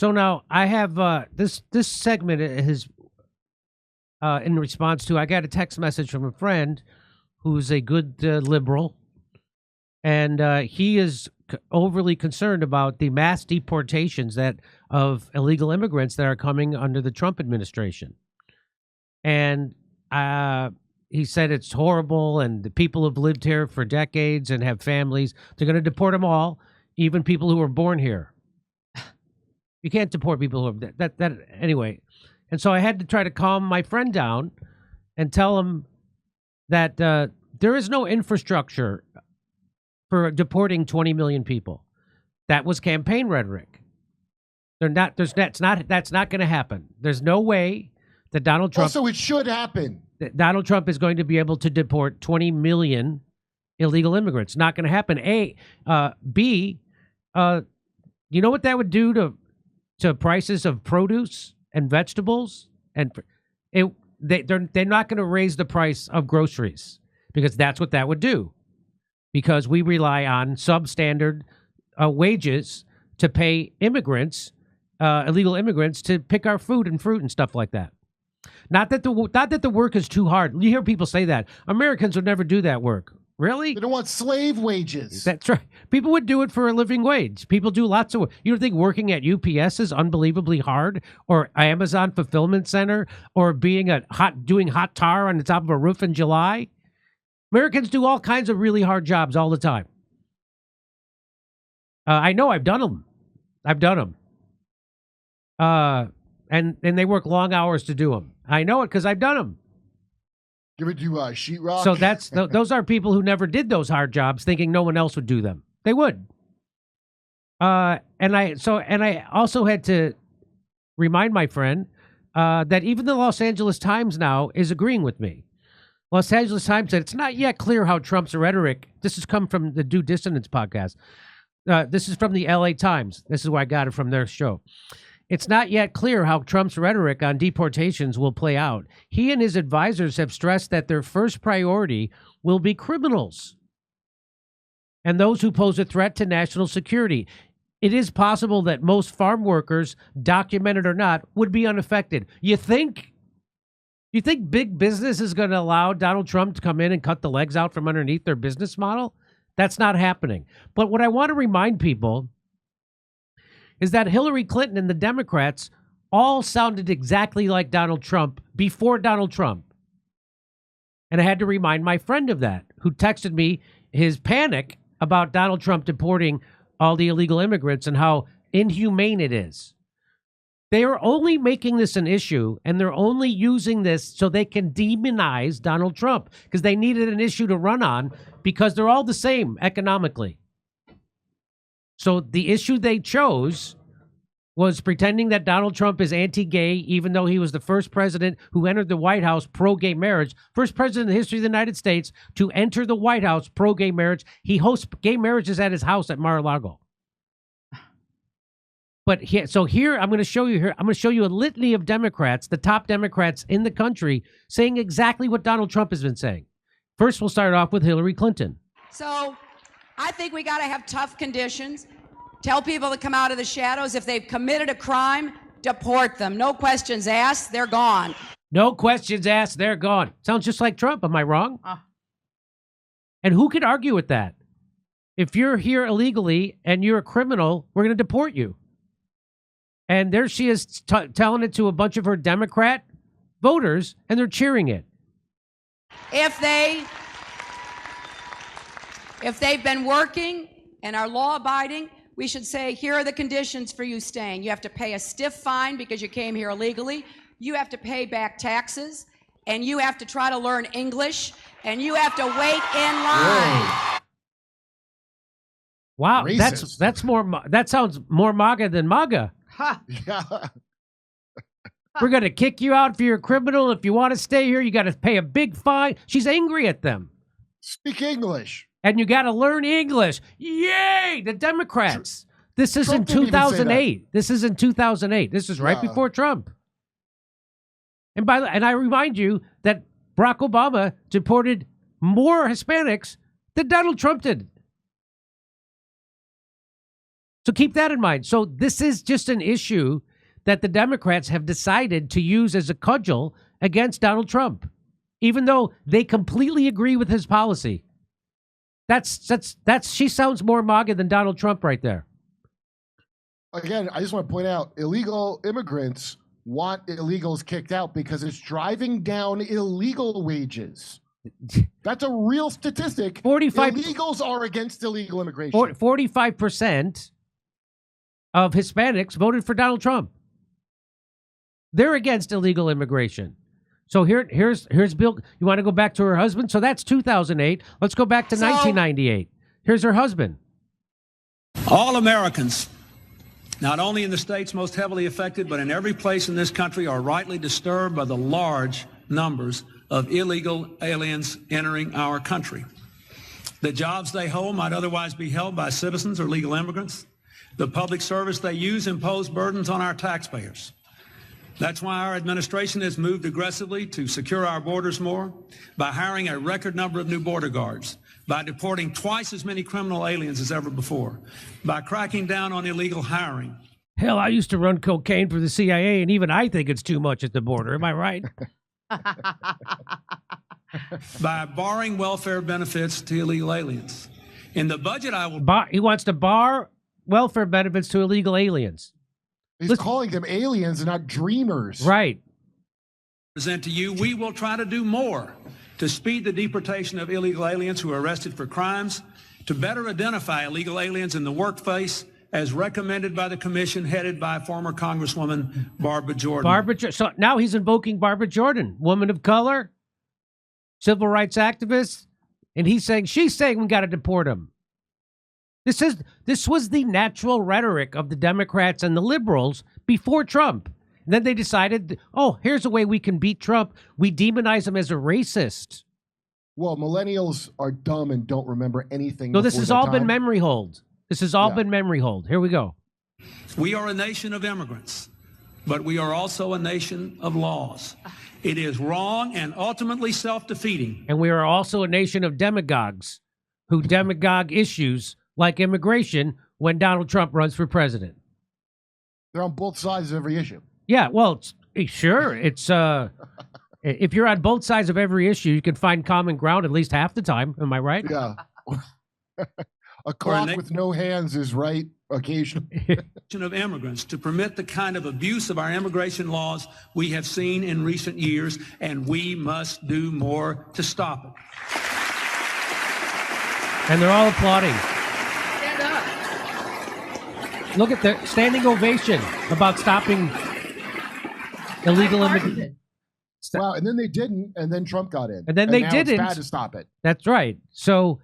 So now I have this segment is in response to, I got a text message from a friend who's a good liberal, and he is overly concerned about the mass deportations of illegal immigrants that are coming under the Trump administration. And he said it's horrible, and the people have lived here for decades and have families. They're going to deport them all, even people who were born here. You can't deport people who are that anyway. And so I had to try to calm my friend down and tell him that there is no infrastructure for deporting 20 million people. That was campaign rhetoric. That's not going to happen. There's no way that Donald Trump. Also, it should happen. Donald Trump is going to be able to deport 20 million illegal immigrants. Not going to happen. B, you know what that would do to prices of produce and vegetables? And they're not going to raise the price of groceries, because that's what that would do. Because we rely on substandard wages to pay immigrants, illegal immigrants, to pick our food and fruit and stuff like that. Not that the work is too hard. You hear people say that Americans would never do that work. Really? They don't want slave wages. That's right. People would do it for a living wage. People do lots of work. You don't think working at UPS is unbelievably hard, or Amazon Fulfillment Center, or doing hot tar on the top of a roof in July? Americans do all kinds of really hard jobs all the time. I know. I've done them. And they work long hours to do them. I know it because I've done them. Give it to sheetrock. So those are people who never did those hard jobs, thinking no one else would do them. They would. And I also had to remind my friend that even the Los Angeles Times now is agreeing with me. Los Angeles Times said it's not yet clear how Trump's rhetoric. This has come from the Due Dissonance podcast. This is from the LA Times. This is where I got it from their show. It's not yet clear how Trump's rhetoric on deportations will play out. He and his advisors have stressed that their first priority will be criminals and those who pose a threat to national security. It is possible that most farm workers, documented or not, would be unaffected. You think big business is going to allow Donald Trump to come in and cut the legs out from underneath their business model? That's not happening. But what I want to remind people is that Hillary Clinton and the Democrats all sounded exactly like Donald Trump before Donald Trump. And I had to remind my friend of that, who texted me his panic about Donald Trump deporting all the illegal immigrants and how inhumane it is. They are only making this an issue, and they're only using this so they can demonize Donald Trump, because they needed an issue to run on, because they're all the same economically. So the issue they chose was pretending that Donald Trump is anti-gay, even though he was the first president who entered the White House pro-gay marriage, first president in the history of the United States to enter the White House pro-gay marriage. He hosts gay marriages at his house at Mar-a-Lago. But here I'm going to show you a litany of Democrats, the top Democrats in the country, saying exactly what Donald Trump has been saying. First, we'll start off with Hillary Clinton. So I think we got to have tough conditions. Tell people to come out of the shadows. If they've committed a crime, deport them. No questions asked. They're gone. No questions asked. They're gone. Sounds just like Trump. Am I wrong? And who could argue with that? If you're here illegally and you're a criminal, we're going to deport you. And there she is telling it to a bunch of her Democrat voters, and they're cheering it. If they've been working and are law-abiding, we should say, here are the conditions for you staying. You have to pay a stiff fine because you came here illegally. You have to pay back taxes, and you have to try to learn English, and you have to wait in line. Wow, that sounds more MAGA than MAGA. Ha! Yeah. We're going to kick you out if you're a criminal. If you want to stay here, you got to pay a big fine. She's angry at them. Speak English. And you got to learn English. Yay! The Democrats. This is Trump in 2008. This is in 2008. This is right before Trump. And I remind you that Barack Obama deported more Hispanics than Donald Trump did. So keep that in mind. So this is just an issue that the Democrats have decided to use as a cudgel against Donald Trump, even though they completely agree with his policy. She sounds more MAGA than Donald Trump right there. Again, I just want to point out, illegal immigrants want illegals kicked out because it's driving down illegal wages. That's a real statistic. 45 illegals are against illegal immigration. 45% of Hispanics voted for Donald Trump. They're against illegal immigration. So here's Bill. You want to go back to her husband? So that's 2008. Let's go back to 1998. Here's her husband. All Americans, not only in the states most heavily affected, but in every place in this country, are rightly disturbed by the large numbers of illegal aliens entering our country. The jobs they hold might otherwise be held by citizens or legal immigrants. The public service they use impose burdens on our taxpayers. That's why our administration has moved aggressively to secure our borders more, by hiring a record number of new border guards, by deporting twice as many criminal aliens as ever before, by cracking down on illegal hiring. Hell, I used to run cocaine for the CIA, and even I think it's too much at the border. Am I right? By barring welfare benefits to illegal aliens. In the budget, he wants to bar welfare benefits to illegal aliens. He's calling them aliens and not dreamers. Right. Present to you, we will try to do more to speed the deportation of illegal aliens who are arrested for crimes, to better identify illegal aliens in the workplace, as recommended by the commission headed by former Congresswoman Barbara Jordan. So now he's invoking Barbara Jordan, woman of color, civil rights activist, and she's saying we got to deport him. This was the natural rhetoric of the Democrats and the liberals before Trump. And then they decided, oh, here's a way we can beat Trump. We demonize him as a racist. Well, millennials are dumb and don't remember anything. No, this has all been memory hold. This has all been memory hold. Here we go. We are a nation of immigrants, but we are also a nation of laws. It is wrong and ultimately self-defeating. And we are also a nation of demagogues who demagogue issues like immigration when Donald Trump runs for president. They're on both sides of every issue. Yeah, well, sure. It's if you're on both sides of every issue, you can find common ground at least half the time. Am I right? Yeah. A clock with no hands is right occasionally. Of immigrants to permit the kind of abuse of our immigration laws we have seen in recent years, and we must do more to stop it. And they're all applauding. Stand up. Look at the standing ovation about stopping illegal immigration. Wow, and then they didn't, and then Trump got in. And then they now didn't. It's bad to stop it. That's right. So,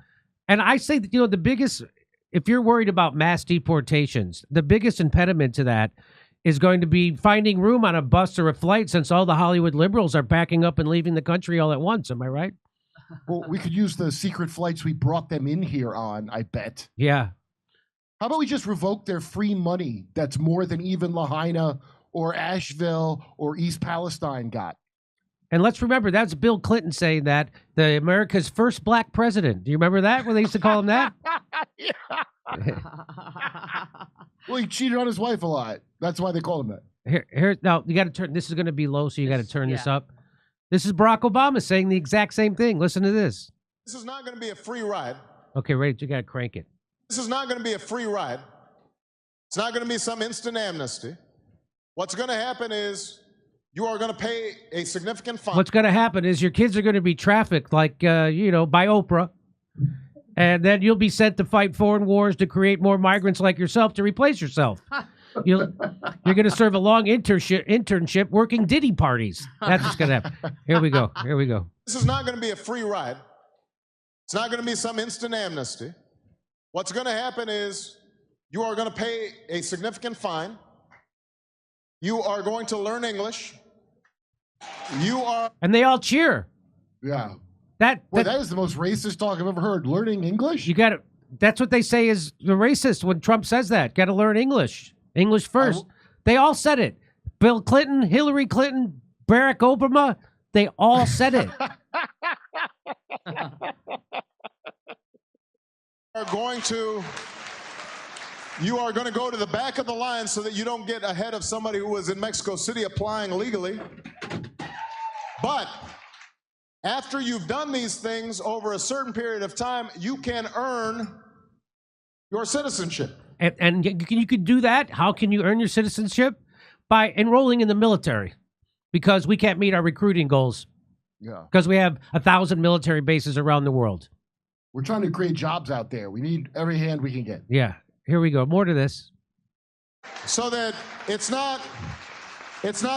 and I say that, the biggest, if you're worried about mass deportations, the biggest impediment to that is going to be finding room on a bus or a flight, since all the Hollywood liberals are backing up and leaving the country all at once. Am I right? Well, we could use the secret flights we brought them in here on, I bet. Yeah. How about we just revoke their free money that's more than even Lahaina or Asheville or East Palestine got? And let's remember, that's Bill Clinton saying that, the America's first black president. Do you remember that, when they used to call him that? Well, he cheated on his wife a lot. That's why they call him that. Here, now, you got to turn, this is going to be low, so you got to turn this up. This is Barack Obama saying the exact same thing. Listen to this. This is not going to be a free ride. Okay, Ray, you got to crank it. This is not going to be a free ride. It's not going to be some instant amnesty. What's going to happen is you are going to pay a significant fine. What's going to happen is your kids are going to be trafficked, like, by Oprah. And then you'll be sent to fight foreign wars to create more migrants like yourself to replace yourself. You're going to serve a long internship working Diddy parties. That's what's going to happen. Here we go. Here we go. This is not going to be a free ride. It's not going to be some instant amnesty. What's going to happen is you are going to pay a significant fine. You are going to learn English. And they all cheer. Yeah. That is the most racist talk I've ever heard. Learning English? You got to. That's what they say is the racist when Trump says that. Got to learn English. English first. They all said it. Bill Clinton, Hillary Clinton, Barack Obama, they all said it. Are going to You are going to go to the back of the line so that you don't get ahead of somebody who was in Mexico City applying legally. But after you've done these things over a certain period of time, you can earn your citizenship. And you could do that. How can you earn your citizenship? By enrolling in the military, because we can't meet our recruiting goals. Yeah. Because we have 1,000 military bases around the world. We're trying to create jobs out there. We need every hand we can get. Yeah. Here we go. More to this. So that it's not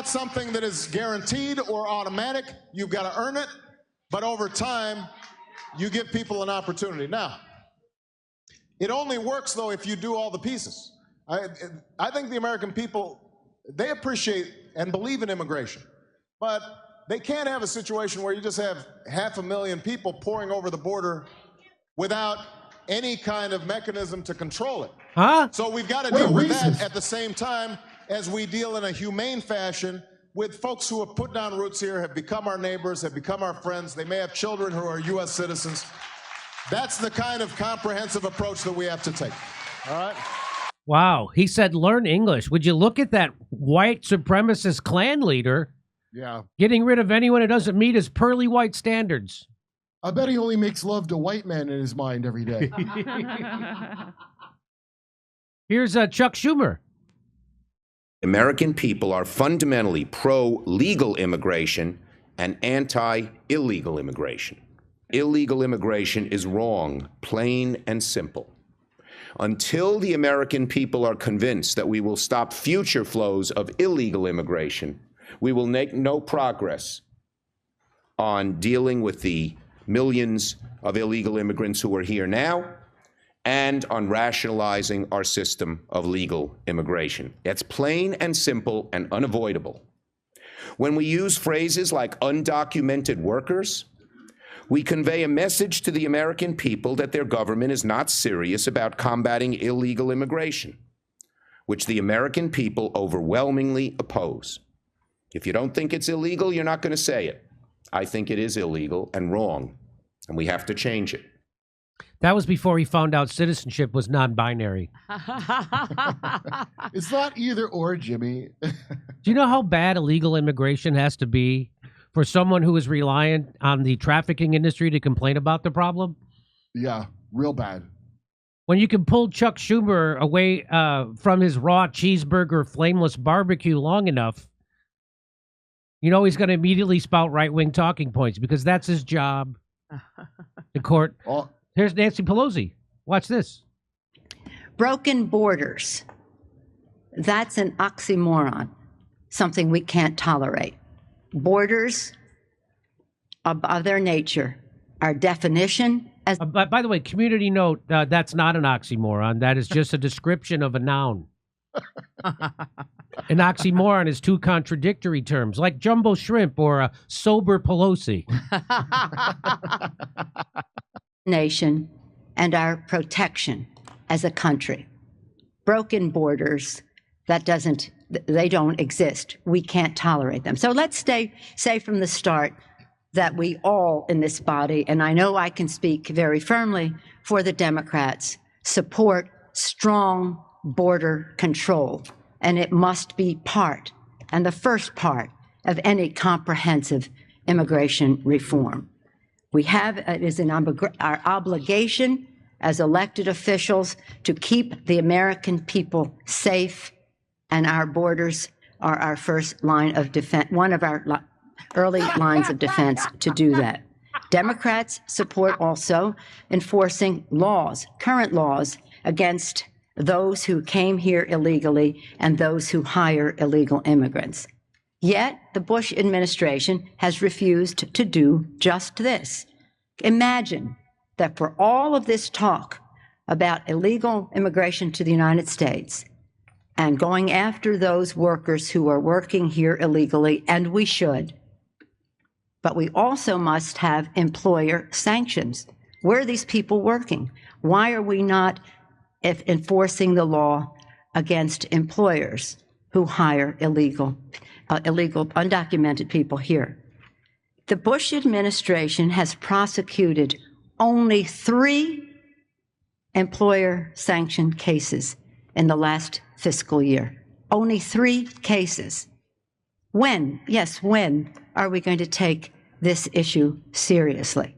something that is guaranteed or automatic. You've got to earn it, but over time, you give people an opportunity. Now, it only works, though, if you do all the pieces. I think the American people, they appreciate and believe in immigration, but they can't have a situation where you just have 500,000 people pouring over the border without any kind of mechanism to control it. Huh? So we've got to deal with that at the same time as we deal in a humane fashion with folks who have put down roots here, have become our neighbors, have become our friends. They may have children who are U.S. citizens. That's the kind of comprehensive approach that we have to take. All right? Wow. He said learn English. Would you look at that white supremacist Klan leader getting rid of anyone who doesn't meet his pearly white standards? I bet he only makes love to white men in his mind every day. Here's Chuck Schumer. American people are fundamentally pro-legal immigration and anti-illegal immigration. Illegal immigration is wrong, plain and simple. Until the American people are convinced that we will stop future flows of illegal immigration, we will make no progress on dealing with the millions of illegal immigrants who are here now and on rationalizing our system of legal immigration. It's plain and simple and unavoidable. When we use phrases like undocumented workers, we convey a message to the American people that their government is not serious about combating illegal immigration, which the American people overwhelmingly oppose. If you don't think it's illegal, you're not going to say it. I think it is illegal and wrong, and we have to change it. That was before he found out citizenship was non-binary. It's not either or, Jimmy. Do you know how bad illegal immigration has to be for someone who is reliant on the trafficking industry to complain about the problem? Yeah, real bad. When you can pull Chuck Schumer away from his raw cheeseburger flameless barbecue long enough, you know he's going to immediately spout right-wing talking points because that's his job. The court. Here's Nancy Pelosi. Watch this. Broken borders. That's an oxymoron, something we can't tolerate. Borders of their nature, our definition as... by the way, community note, that's not an oxymoron. That is just a description of a noun. An oxymoron is two contradictory terms, like jumbo shrimp or a sober Pelosi. Nation and our protection as a country. Broken borders, they don't exist. We can't tolerate them. So let's say from the start that we all in this body, and I know I can speak very firmly for the Democrats, support strong border control. And it must be part, and the first part, of any comprehensive immigration reform. It is our obligation as elected officials to keep the American people safe, and our borders are our first line of defense, one of our early lines of defense to do that. Democrats support also enforcing laws, current laws, against those who came here illegally and those who hire illegal immigrants. Yet the Bush administration has refused to do just this. Imagine that for all of this talk about illegal immigration to the United States and going after those workers who are working here illegally, and we should, but we also must have employer sanctions. Where are these people working? Why are we not enforcing the law against employers who hire illegal, undocumented people here? The Bush administration has prosecuted only 3 employer sanction cases in the last fiscal year. Only 3 cases. When, yes, when are we going to take this issue seriously?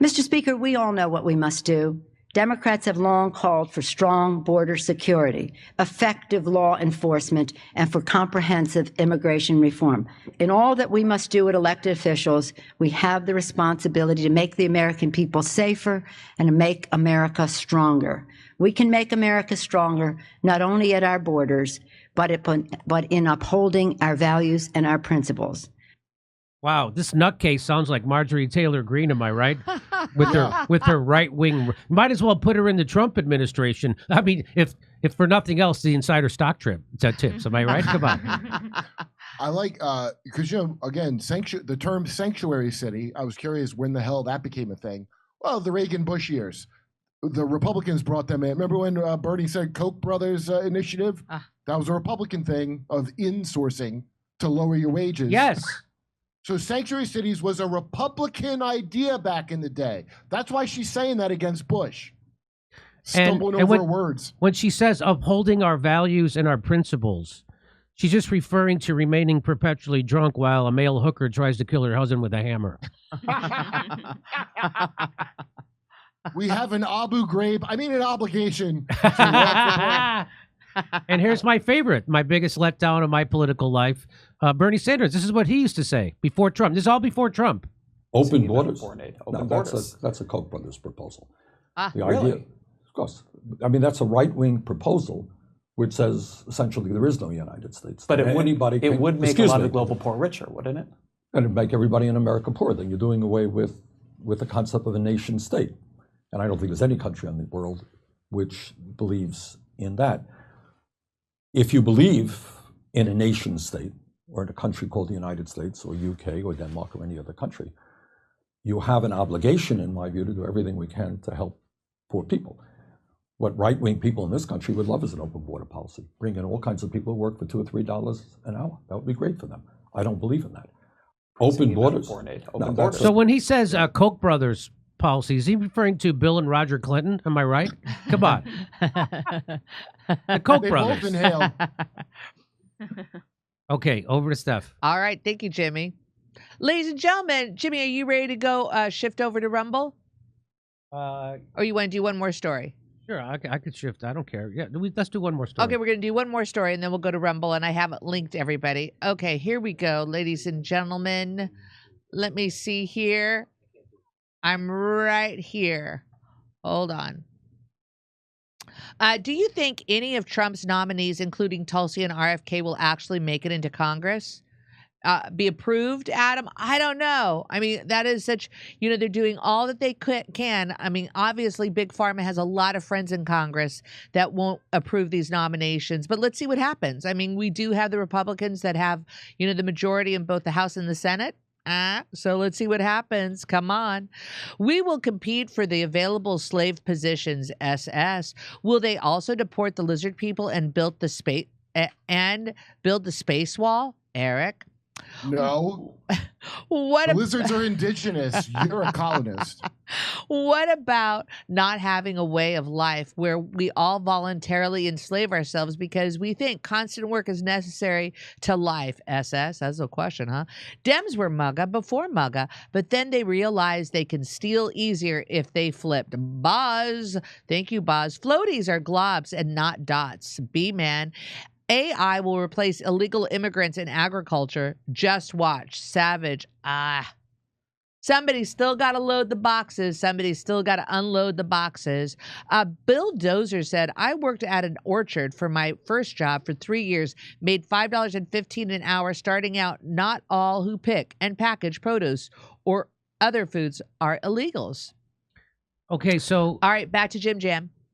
Mr. Speaker, we all know what we must do. Democrats have long called for strong border security, effective law enforcement, and for comprehensive immigration reform. In all that we must do as elected officials, we have the responsibility to make the American people safer and to make America stronger. We can make America stronger not only at our borders, but in upholding our values and our principles. Wow, this nutcase sounds like Marjorie Taylor Greene, am I right? With her right wing, might as well put her in the Trump administration. I mean, if for nothing else, the insider stock tips. Am I right? Come on. I like because again, the term sanctuary city. I was curious when the hell that became a thing. Well, the Reagan-Bush years, the Republicans brought them in. Remember when Bernie said Koch brothers initiative? That was a Republican thing of insourcing to lower your wages. Yes. So sanctuary cities was a Republican idea back in the day. That's why she's saying that against Bush. Stumbling over her words. When she says upholding our values and our principles, she's just referring to remaining perpetually drunk while a male hooker tries to kill her husband with a hammer. We have an an obligation. And here's my favorite, my biggest letdown of my political life. Bernie Sanders, this is what he used to say before Trump. This is all before Trump. Open borders. Open borders. That's a Koch brothers proposal. The really? idea, of course. I mean, that's a right-wing proposal which says essentially there is no United States. But it would make a lot of the global poor richer, wouldn't it? And it'd make everybody in America poor. Then you're doing away with the concept of a nation state. And I don't think there's any country in the world which believes in that. If you believe in a nation state, or in a country called the United States, or UK, or Denmark, or any other country, you have an obligation, in my view, to do everything we can to help poor people. What right-wing people in this country would love is an open border policy. Bring in all kinds of people who work for $2 or $3 an hour. That would be great for them. I don't believe in that. Open borders. Open borders. So when he says Koch brothers policy, is he referring to Bill and Roger Clinton? Am I right? Come on. The Koch brothers. Both inhale. Okay, over to Steph. All right, thank you, Jimmy. Ladies and gentlemen, Jimmy, are you ready to go shift over to Rumble? Or you want to do one more story? Sure, I could shift. I don't care. Yeah, let's do one more story. Okay, we're going to do one more story, and then we'll go to Rumble, and I have it linked, everybody. Okay, here we go, ladies and gentlemen. Let me see here. I'm right here. Hold on. Do you think any of Trump's nominees, including Tulsi and RFK, will actually make it into Congress? Be approved, Adam? I don't know. I mean, that is such, they're doing all that they can. I mean, obviously, Big Pharma has a lot of friends in Congress that won't approve these nominations. But let's see what happens. I mean, we do have the Republicans that have, the majority in both the House and the Senate. So let's see what happens. Come on. We will compete for the available slave positions, SS. Will they also deport the lizard people and build the space wall, Eric? No. Lizards are indigenous. You're a colonist. What about not having a way of life where we all voluntarily enslave ourselves because we think constant work is necessary to life? SS, that's a question, huh? Dems were MAGA before MAGA, but then they realized they can steal easier if they flipped. Boz, thank you, Boz. Floaties are globs and not dots. B-man. AI will replace illegal immigrants in agriculture. Just watch. Savage. Somebody's still got to load the boxes. Somebody's still got to unload the boxes. Bill Dozer said, I worked at an orchard for my first job for 3 years, made $5.15 an hour starting out. Not all who pick and package produce or other foods are illegals. Okay, so... All right, back to Jim Jam.